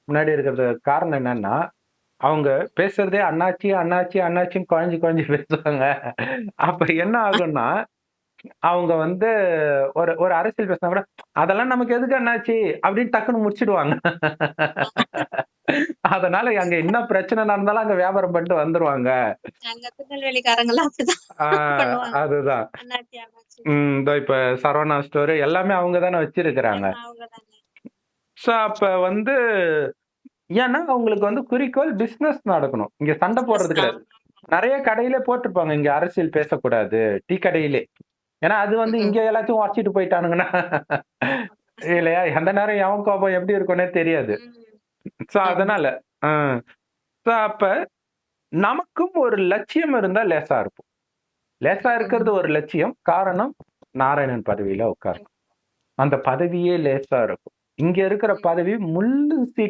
முன்னாடி இருக்கிறது காரணம் என்னன்னா, அவங்க பேசுறதே அண்ணாச்சி, அண்ணாச்சி, அண்ணாச்சின்னு குழஞ்சு குழஞ்சு பேசுவாங்க. அப்ப என்ன ஆகும்னா, அவங்க வந்து ஒரு ஒரு அரசியல் பேசினா கூட, "அதெல்லாம் நமக்கு எதுக்கு அண்ணாச்சி?" அப்படின்னு டக்குன்னு முடிச்சிடுவாங்க. அதனால அங்க என்ன பிரச்சனை நடந்தாலும் அங்க வியாபாரம் பண்ணிட்டு வந்துருவாங்க. அங்க திருநெல்வேலிக்காரங்கலாம் அப்படிதான் ஆ பண்ணுவாங்க. அதுதான். அண்ணாச்சி, அண்ணாச்சின்னு. இதோ இப்ப சரவணா ஸ்டோர் எல்லாமே அவங்க தானே வச்சிருக்கிறாங்க. எல்லாம் அவங்க தானே. சோ அப்ப வந்து ஏன்னா அவங்களுக்கு வந்து குறிக்கோள் பிசினஸ் நடக்கணும். இங்க சண்டை பிசினஸ் போடுறது தான். கிடையாது. நெறைய கடையிலே போட்டுருப்பாங்க. இங்க அரசியல் பேசக்கூடாது. டீ கடையிலே. ஏன்னா அது வந்து ம். இங்க எல்லாத்தையும் உடைச்சிட்டு போயிட்டானுங்கன்னா, இல்லையா? எந்த நேரம் எவன் கோபம் எப்படி இருக்கும்னே தெரியாது. ம். சோ ஆமா. அதனால. அ சோ அப்ப நமக்கும் ஒரு லட்சியம் இருந்தா லேசா இருக்கும். லேசா இருக்கிறது ம். ஒரு லட்சியம். காரணம் நாராயணன் பதவியில உட்காரணும். அந்த பதவியே லேசா இருக்கும். இங்க இருக்கிற ம். பதவி முள்ளு சீட்